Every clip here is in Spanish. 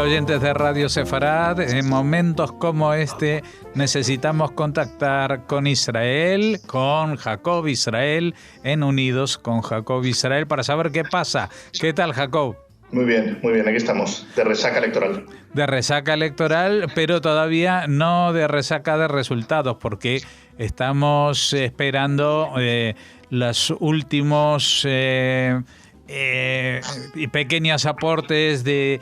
oyentes de Radio Sefarad? En momentos como este necesitamos contactar con Israel, con Jacob Israel, en Unidos con Jacob Israel, para saber qué pasa. ¿Qué tal, Jacob? Muy bien, aquí estamos, de resaca electoral. De resaca electoral, pero todavía no de resaca de resultados, porque estamos esperando los últimos pequeños aportes de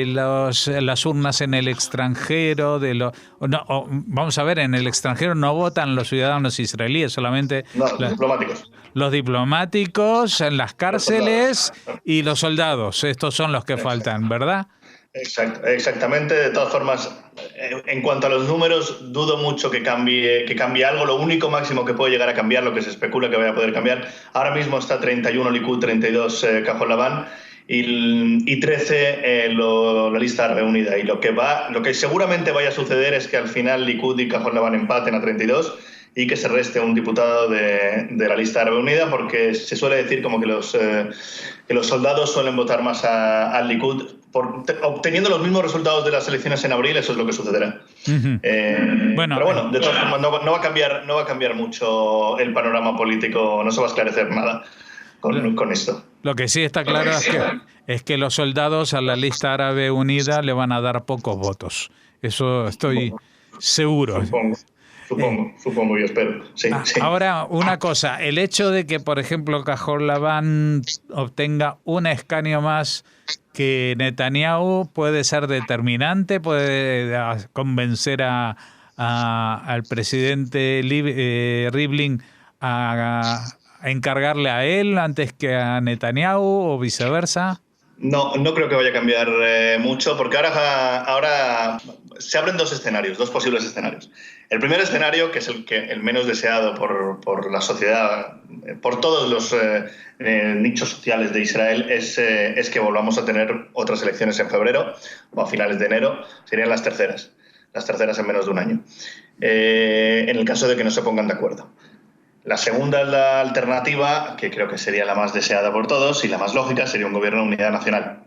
las urnas en el extranjero. Vamos a ver, en el extranjero no votan los ciudadanos israelíes, solamente diplomáticos. Los diplomáticos en las cárceles y los soldados. Estos son los que faltan, ¿verdad? Exactamente. De todas formas, en cuanto a los números, dudo mucho que cambie algo. Lo único máximo que puede llegar a cambiar, lo que se especula que vaya a poder cambiar, ahora mismo está 31 Likud, 32 Cajol Labán y 13 la lista árabe unida. Y lo que seguramente vaya a suceder es que al final Likud y Cajol Labán empaten a 32 y que se reste un diputado de la lista árabe unida, porque se suele decir como que los soldados suelen votar más al Likud. Obteniendo los mismos resultados de las elecciones en abril, eso es lo que sucederá. Pero bueno, de todas formas no va a cambiar mucho el panorama político, no se va a esclarecer nada con esto. Lo que sí está claro es que los soldados a la lista árabe unida le van a dar pocos votos. Eso estoy seguro. Supongo y espero. Sí. Ahora, una cosa, el hecho de que, por ejemplo, Cajol Labán obtenga un escaño más que Netanyahu puede ser determinante, puede convencer al presidente Rivlin a encargarle a él antes que a Netanyahu o viceversa. No creo que vaya a cambiar mucho, porque ahora se abren dos posibles escenarios. El primer escenario, que es el menos deseado por la sociedad, por todos los nichos sociales de Israel, es que volvamos a tener otras elecciones en febrero o a finales de enero. Serían las terceras en menos de un año, en el caso de que no se pongan de acuerdo. La segunda, la alternativa, que creo que sería la más deseada por todos y la más lógica, sería un gobierno de unidad nacional.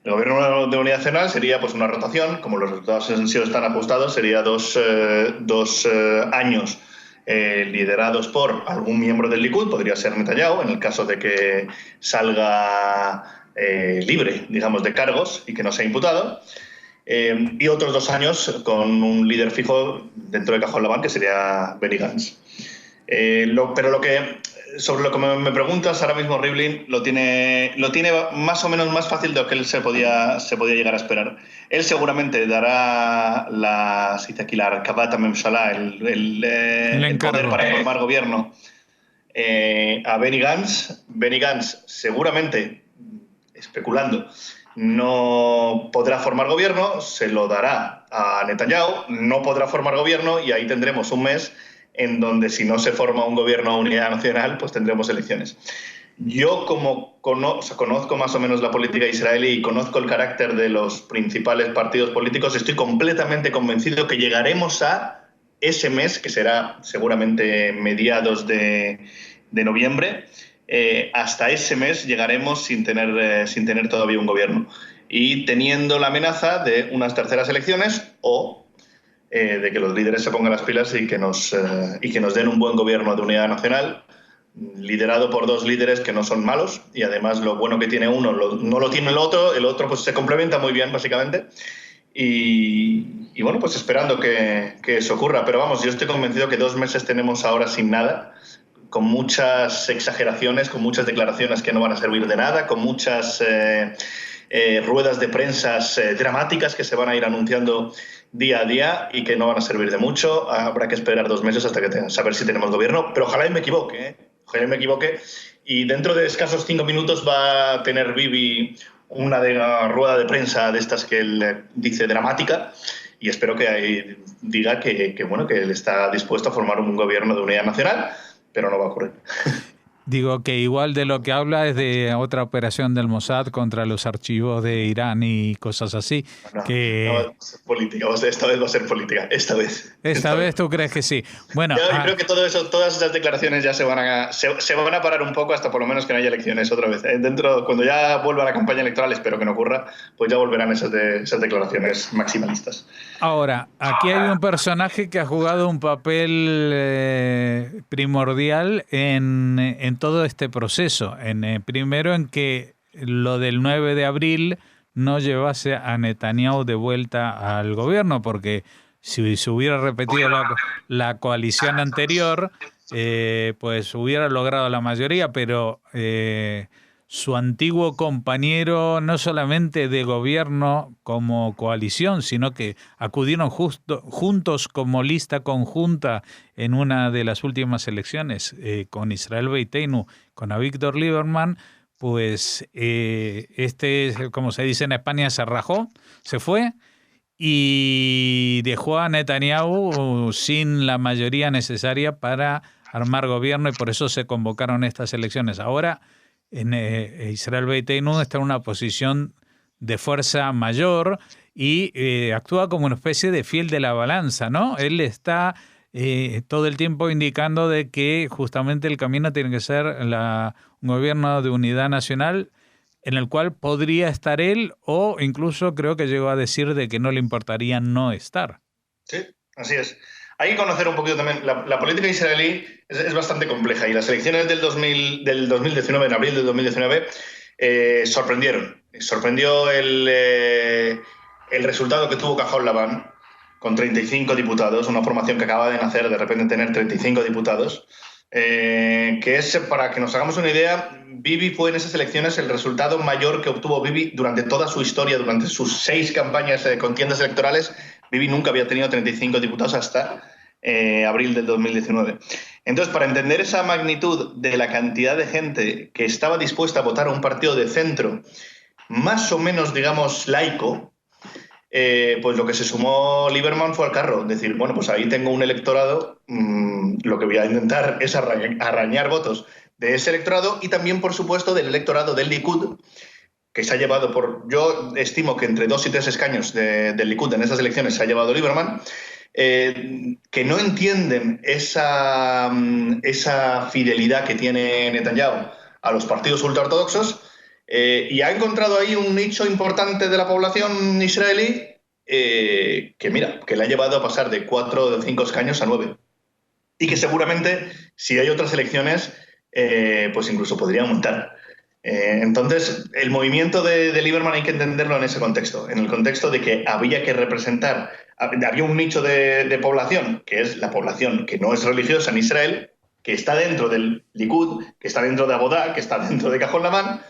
El gobierno de unidad nacional sería pues una rotación, como los resultados han sido tan ajustados, sería dos años liderados por algún miembro del Likud, podría ser Netanyahu, en el caso de que salga libre, digamos, de cargos y que no sea imputado, y otros 2 años con un líder fijo dentro de Cajol Labán, que sería Benny Gantz. Sobre lo que me preguntas, ahora mismo Rivlin lo tiene más o menos más fácil de lo que él se podía llegar a esperar. Él seguramente dará la Arkavat Memshalá, el poder para formar gobierno, a Benny Gantz. Benny Gantz seguramente, especulando, no podrá formar gobierno, se lo dará a Netanyahu, no podrá formar gobierno y ahí tendremos un mes en donde si no se forma un gobierno a unidad nacional, pues tendremos elecciones. Yo, como conozco más o menos la política israelí y conozco el carácter de los principales partidos políticos, estoy completamente convencido que llegaremos a ese mes, que será seguramente mediados de noviembre. Hasta ese mes llegaremos sin tener todavía un gobierno y teniendo la amenaza de unas terceras elecciones o de que los líderes se pongan las pilas y que nos den un buen gobierno de unidad nacional, liderado por 2 líderes que no son malos, y además lo bueno que tiene uno no lo tiene el otro pues se complementa muy bien, básicamente. Y bueno, pues esperando que eso ocurra. Pero vamos, yo estoy convencido que 2 meses tenemos ahora sin nada, con muchas exageraciones, con muchas declaraciones que no van a servir de nada, con muchas ruedas de prensa dramáticas que se van a ir anunciando día a día y que no van a servir de mucho. Habrá que esperar 2 meses hasta saber si tenemos gobierno, pero ojalá y me equivoque, y dentro de escasos 5 minutos va a tener Bibi una rueda de prensa de estas que él dice dramática, y espero que ahí diga que él está dispuesto a formar un gobierno de unidad nacional, pero no va a ocurrir. Digo que igual de lo que habla es de otra operación del Mossad contra los archivos de Irán y cosas así. No va a ser política, esta vez va a ser política, esta vez. Esta vez tú crees que sí. Bueno, yo creo que todas esas declaraciones ya se van a parar un poco hasta por lo menos que no haya elecciones otra vez. Cuando ya vuelva la campaña electoral, espero que no ocurra, pues ya volverán esas declaraciones maximalistas. Ahora, aquí hay un personaje que ha jugado un papel primordial en todo este proceso. Primero en que lo del 9 de abril no llevase a Netanyahu de vuelta al gobierno, porque si se hubiera repetido la coalición anterior, pues hubiera logrado la mayoría, pero su antiguo compañero, no solamente de gobierno como coalición, sino que acudieron juntos como lista conjunta en una de las últimas elecciones con Israel Beiteinu, con Avigdor Lieberman, pues como se dice en España, se rajó, se fue y dejó a Netanyahu sin la mayoría necesaria para armar gobierno, y por eso se convocaron estas elecciones. Ahora Israel Beiteinu está en una posición de fuerza mayor y actúa como una especie de fiel de la balanza, ¿no? Él está todo el tiempo indicando de que justamente el camino tiene que ser un gobierno de unidad nacional en el cual podría estar él, o incluso creo que llegó a decir de que no le importaría no estar. Sí, así es. Hay que conocer un poquito también. La política israelí es bastante compleja, y las elecciones del 2019, en abril del 2019, sorprendieron. Sorprendió el resultado que tuvo Cajol Labán, con 35 diputados, una formación que acaba de nacer, de repente tener 35 diputados, que es, para que nos hagamos una idea, Bibi fue en esas elecciones el resultado mayor que obtuvo Bibi durante toda su historia, durante sus 6 campañas de contiendas electorales. Bibi nunca había tenido 35 diputados hasta abril del 2019. Entonces, para entender esa magnitud de la cantidad de gente que estaba dispuesta a votar a un partido de centro, más o menos, digamos, laico, pues lo que se sumó Lieberman fue al carro. Decir, bueno, pues ahí tengo un electorado, lo que voy a intentar es arañar votos de ese electorado, y también, por supuesto, del electorado del Likud, que se ha llevado yo estimo que entre 2 y 3 escaños del Likud en esas elecciones se ha llevado Lieberman, que no entienden esa fidelidad que tiene Netanyahu a los partidos ultraortodoxos, y ha encontrado ahí un nicho importante de la población israelí que le ha llevado a pasar de 4 o de 5 escaños a 9, y que seguramente, si hay otras elecciones, pues incluso podría aumentar. Entonces, el movimiento de Lieberman hay que entenderlo en ese contexto, en el contexto de que había que representar, había un nicho de población, que es la población que no es religiosa en Israel, que está dentro del Likud, que está dentro de Abodá, que está dentro de Cajol Labán,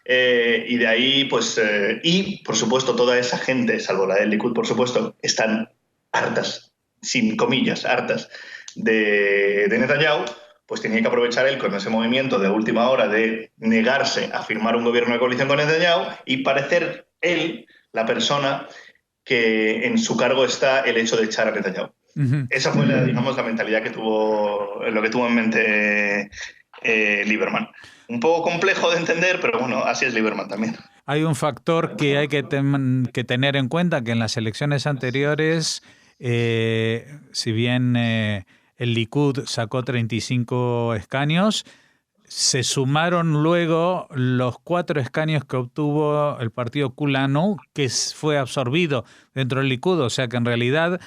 y de ahí, pues, y por supuesto toda esa gente, salvo la del Likud, por supuesto, están hartas, sin comillas, hartas de Netanyahu. Pues tenía que aprovechar él con ese movimiento de última hora de negarse a firmar un gobierno de coalición con Netanyahu y parecer él la persona que en su cargo está el hecho de echar a Netanyahu. Esa fue la mentalidad que tuvo en mente Lieberman. Un poco complejo de entender, pero bueno, así es Lieberman también. Hay un factor que hay que tener en cuenta, que en las elecciones anteriores, si bien el Likud sacó 35 escaños, se sumaron luego los 4 escaños que obtuvo el partido Kulanu, que fue absorbido dentro del Likud. O sea que en realidad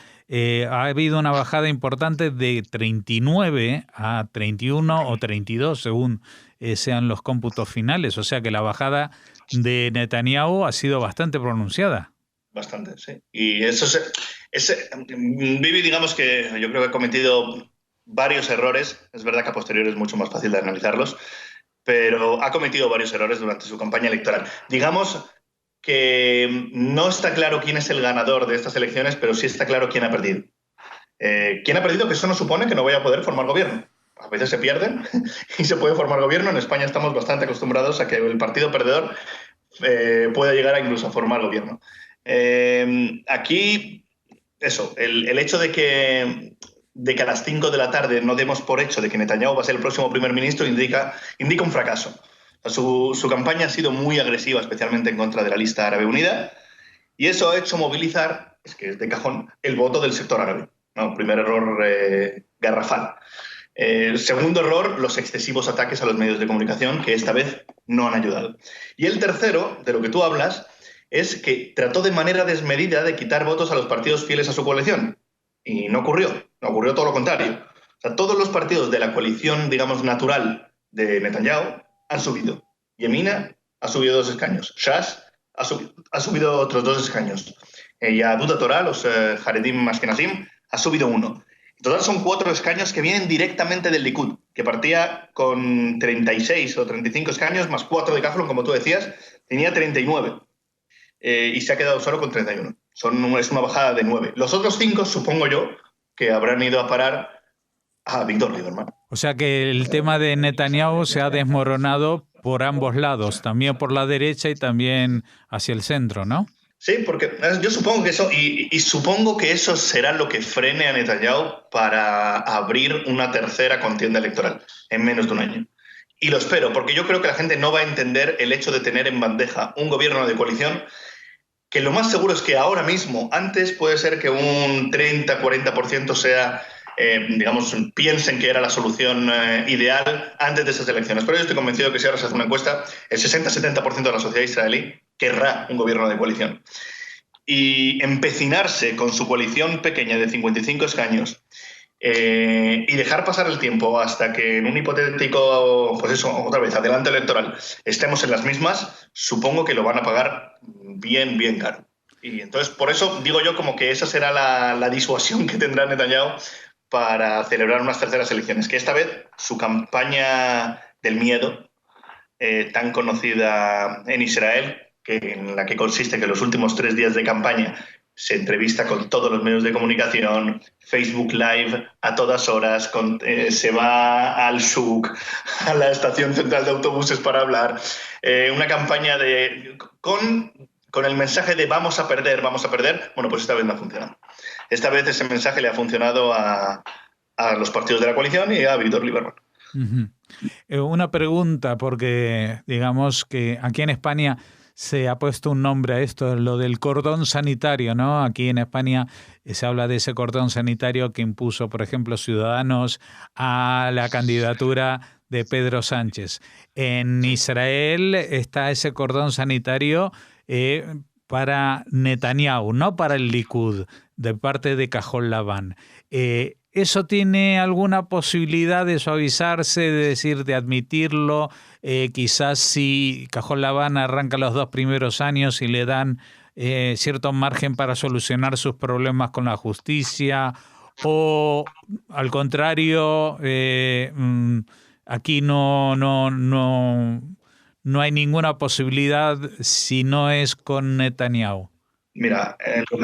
ha habido una bajada importante de 39 a 31 o 32, según sean los cómputos finales. O sea que la bajada de Netanyahu ha sido bastante pronunciada. Bastante, sí. Y Bibi, digamos que yo creo que ha cometido varios errores. Es verdad que a posteriori es mucho más fácil de analizarlos, pero ha cometido varios errores durante su campaña electoral. Digamos que no está claro quién es el ganador de estas elecciones, pero sí está claro quién ha perdido. ¿Quién ha perdido? Que eso no supone que no vaya a poder formar gobierno. A veces se pierden y se puede formar gobierno. En España estamos bastante acostumbrados a que el partido perdedor pueda llegar incluso a formar gobierno. Aquí, eso, el hecho de que de que a las 5 de la tarde no demos por hecho de que Netanyahu va a ser el próximo primer ministro indica un fracaso. O sea, su campaña ha sido muy agresiva, especialmente en contra de la lista árabe unida, y eso ha hecho movilizar, es que es de cajón, el voto del sector árabe. No, primer error garrafal. El segundo error, los excesivos ataques a los medios de comunicación, que esta vez no han ayudado. Y el tercero, de lo que tú hablas, es que trató de manera desmedida de quitar votos a los partidos fieles a su coalición. Y no ocurrió todo lo contrario. O sea, todos los partidos de la coalición, digamos, natural de Netanyahu han subido. Yemina ha subido 2 escaños. Shas ha subido otros 2 escaños. Yaduta Torah, los Haredim Ashkenazim, ha subido 1. En total son 4 escaños que vienen directamente del Likud, que partía con 36 o 35 escaños, más 4 de Kaflon, como tú decías, tenía 39. Y se ha quedado solo con 31. Es una bajada de 9. Los otros 5, supongo yo, que habrán ido a parar a Víctor Lieberman. O sea que el tema de Netanyahu se ha desmoronado por ambos lados, también por la derecha y también hacia el centro, ¿no? Sí, porque yo supongo que eso, y supongo que eso será lo que frene a Netanyahu para abrir una tercera contienda electoral en menos de un año. Y lo espero, porque yo creo que la gente no va a entender el hecho de tener en bandeja un gobierno de coalición que lo más seguro es que ahora mismo, antes puede ser que un 30-40% sea, digamos, piensen que era la solución ideal antes de esas elecciones. Pero yo estoy convencido que si ahora se hace una encuesta, el 60-70% de la sociedad israelí querrá un gobierno de coalición. Y empecinarse con su coalición pequeña de 55 escaños y dejar pasar el tiempo hasta que en un hipotético, pues eso, otra vez, adelanto electoral, estemos en las mismas, supongo que lo van a pagar bien, bien caro. Y entonces, por eso digo yo como que esa será la disuasión que tendrá Netanyahu para celebrar unas terceras elecciones, que esta vez su campaña del miedo, tan conocida en Israel, en la que consiste que en los últimos 3 días de campaña se entrevista con todos los medios de comunicación, Facebook Live a todas horas, se va al Shuk, a la estación central de autobuses para hablar, una campaña con el mensaje de vamos a perder, bueno, pues esta vez no ha funcionado. Esta vez ese mensaje le ha funcionado a los partidos de la coalición y a Víctor Lieberman. Una pregunta, porque digamos que aquí en España se ha puesto un nombre a esto, lo del cordón sanitario, ¿no? Aquí en España se habla de ese cordón sanitario que impuso, por ejemplo, Ciudadanos a la candidatura de Pedro Sánchez. En Israel está ese cordón sanitario para Netanyahu, no para el Likud, de parte de Cajol Laván. ¿Eso tiene alguna posibilidad de suavizarse, de admitirlo? Quizás si Cajol Laván arranca los 2 primeros años y le dan cierto margen para solucionar sus problemas con la justicia, o al contrario, aquí no hay ninguna posibilidad si no es con Netanyahu. Mira,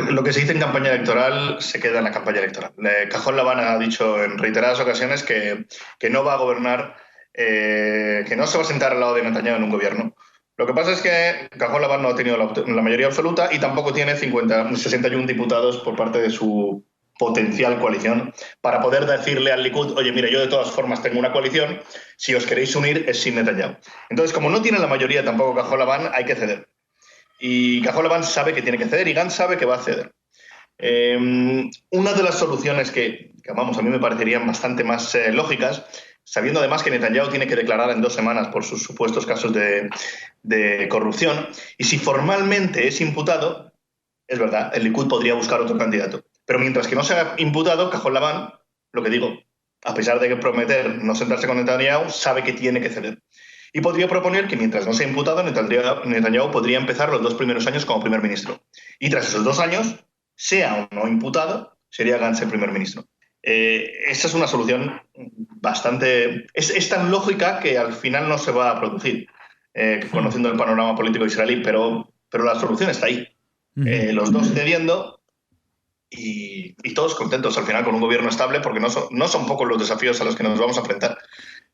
lo que se dice en campaña electoral se queda en la campaña electoral. Cajol Laván ha dicho en reiteradas ocasiones que no va a gobernar, que no se va a sentar al lado de Netanyahu en un gobierno. Lo que pasa es que Cajol Laván no ha tenido la mayoría absoluta y tampoco tiene 61 diputados por parte de su potencial coalición para poder decirle al Likud, oye, mira, yo de todas formas tengo una coalición, si os queréis unir es sin Netanyahu. Entonces, como no tiene la mayoría tampoco Cajol Laván, hay que ceder. Y Cajol Laván sabe que tiene que ceder y Gantz sabe que va a ceder. Una de las soluciones que, vamos, a mí me parecerían bastante más lógicas, sabiendo además que Netanyahu tiene que declarar en 2 semanas por sus supuestos casos de corrupción, y si formalmente es imputado, es verdad, el Likud podría buscar otro candidato. Pero mientras que no sea imputado, Cajol Laván, lo que digo, a pesar de que prometer no sentarse con Netanyahu, sabe que tiene que ceder. Y podría proponer que mientras no sea imputado, Netanyahu podría empezar los 2 primeros años como primer ministro. Y tras esos 2 años, sea o no imputado, sería Gantz el primer ministro. Esa es una solución bastante... Es tan lógica que al final no se va a producir, conociendo el panorama político israelí, pero la solución está ahí. Los dos cediendo y todos contentos al final con un gobierno estable, porque no son pocos los desafíos a los que nos vamos a enfrentar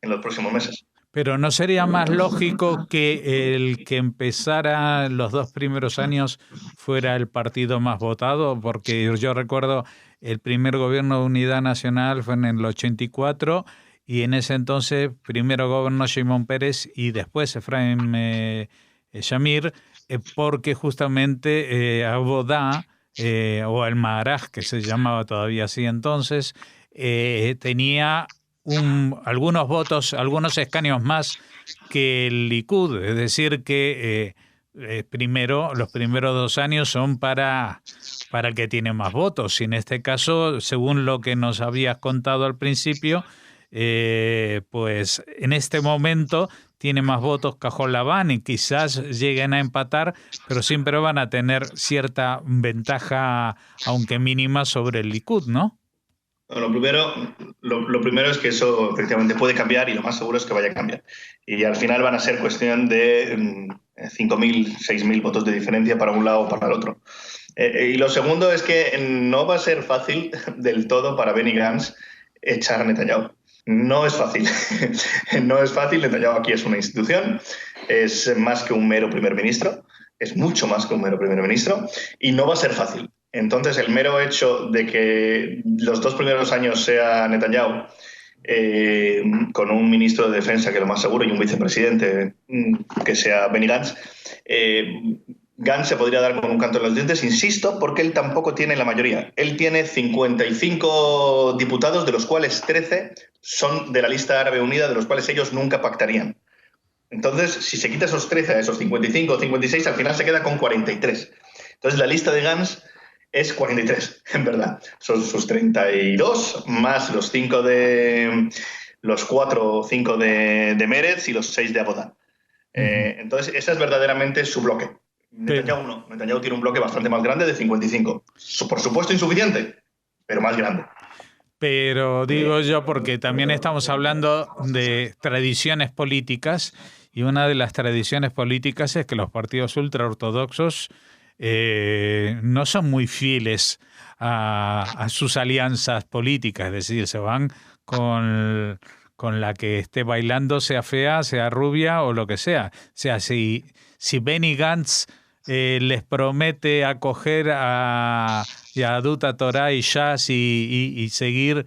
en los próximos meses. Pero ¿no sería más lógico que el que empezara los 2 primeros años fuera el partido más votado? Porque yo recuerdo el primer gobierno de Unidad Nacional fue en el 84 y en ese entonces primero gobernó Shimon Peres y después Efraín Shamir, porque justamente Abodá, o el Maharaj, que se llamaba todavía así entonces, tenía algunos votos, algunos escaños más que el Likud, es decir que los primeros 2 años son para el que tiene más votos, y en este caso, según lo que nos habías contado al principio, pues en este momento tiene más votos Cajol Laván y quizás lleguen a empatar, pero siempre van a tener cierta ventaja, aunque mínima, sobre el Likud, ¿no? Lo primero es que eso efectivamente puede cambiar y lo más seguro es que vaya a cambiar. Y al final van a ser cuestión de 5.000, 6.000 votos de diferencia para un lado o para el otro. Y lo segundo es que no va a ser fácil del todo para Benny Gantz echar a Netanyahu. No es fácil. No es fácil. Netanyahu aquí es una institución, es más que un mero primer ministro, es mucho más que un mero primer ministro y no va a ser fácil. Entonces, el mero hecho de que los 2 primeros años sea Netanyahu, con un ministro de Defensa, que lo más seguro, y un vicepresidente, que sea Benny Gantz, Gantz se podría dar con un canto en los dientes, insisto, porque él tampoco tiene la mayoría. Él tiene 55 diputados, de los cuales 13 son de la lista árabe unida, de los cuales ellos nunca pactarían. Entonces, si se quita esos 13 a esos 55 o 56, al final se queda con 43. Entonces, la lista de Gantz es 43, en verdad. Son sus 32, más los 4 o 5 de Meretz y los 6 de Abodá. Entonces, ese es verdaderamente su bloque. Netanyahu no. Netanyahu tiene un bloque bastante más grande, de 55. Por supuesto, insuficiente, pero más grande. Pero digo yo, porque también estamos hablando de tradiciones políticas, y una de las tradiciones políticas es que los partidos ultraortodoxos no son muy fieles a sus alianzas políticas, es decir, se van con la que esté bailando, sea fea, sea rubia o lo que sea. O sea, si Benny Gantz les promete acoger a Yahadut Torah y Shas y seguir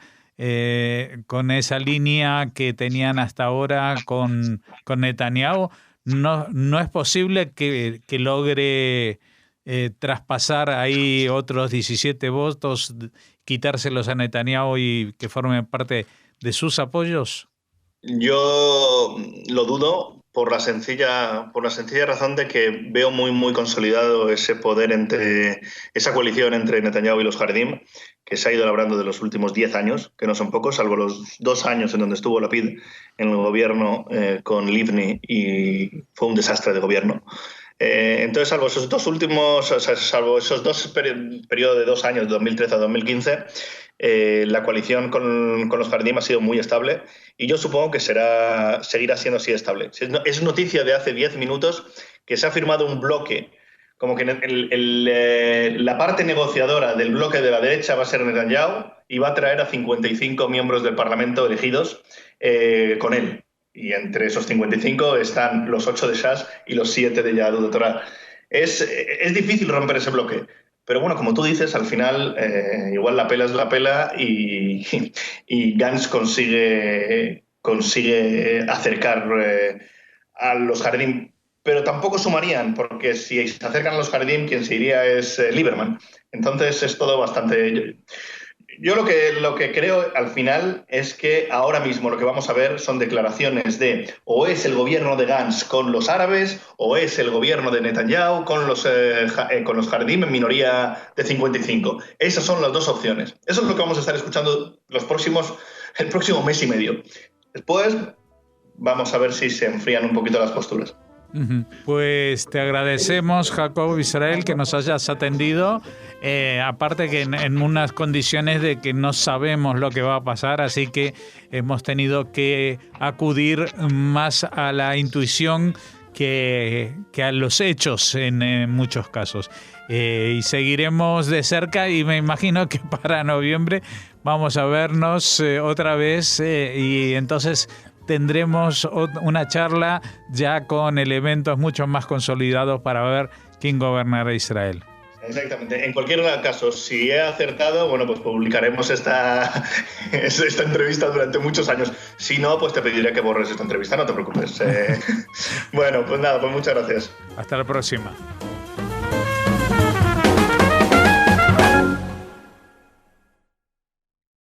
con esa línea que tenían hasta ahora con Netanyahu, no es posible que logre traspasar ahí otros 17 votos, quitárselos a Netanyahu y que formen parte de sus apoyos. Yo lo dudo por la sencilla razón de que veo muy, muy consolidado ese poder esa coalición entre Netanyahu y los Haredim, que se ha ido labrando de los últimos 10 años, que no son pocos, salvo los 2 años en donde estuvo Lapid en el gobierno con Livni, y fue un desastre de gobierno. Entonces, salvo esos 2 periodos de 2 años, de 2013 a 2015, la coalición con los Haredim ha sido muy estable, y yo supongo que seguirá siendo así estable. Es noticia de hace 10 minutos que se ha firmado un bloque, como que la parte negociadora del bloque de la derecha va a ser Netanyahu y va a traer a 55 miembros del Parlamento elegidos con él. Y entre esos 55 están los 8 de Shas y los 7 de Yahadut Torah. Es difícil romper ese bloque. Pero bueno, como tú dices, al final igual la pela es la pela y Gantz consigue acercar a los Haredim, pero tampoco sumarían, porque si se acercan a los Haredim, quien se iría es Lieberman. Entonces es todo bastante... Yo lo que creo al final es que ahora mismo lo que vamos a ver son declaraciones de o es el gobierno de Gantz con los árabes o es el gobierno de Netanyahu con los Haredim en minoría de 55. Esas son las 2 opciones. Eso es lo que vamos a estar escuchando el próximo mes y medio. Después vamos a ver si se enfrían un poquito las posturas. Pues te agradecemos, Jacob Israel, que nos hayas atendido, aparte que en unas condiciones de que no sabemos lo que va a pasar, así que hemos tenido que acudir más a la intuición que a los hechos en muchos casos. Y seguiremos de cerca, y me imagino que para noviembre vamos a vernos otra vez, y entonces tendremos una charla ya con elementos mucho más consolidados para ver quién gobernará Israel. Exactamente. En cualquier caso, si he acertado, bueno, pues publicaremos esta entrevista durante muchos años. Si no, pues te pediré que borres esta entrevista, no te preocupes. Bueno, pues nada, pues muchas gracias. Hasta la próxima.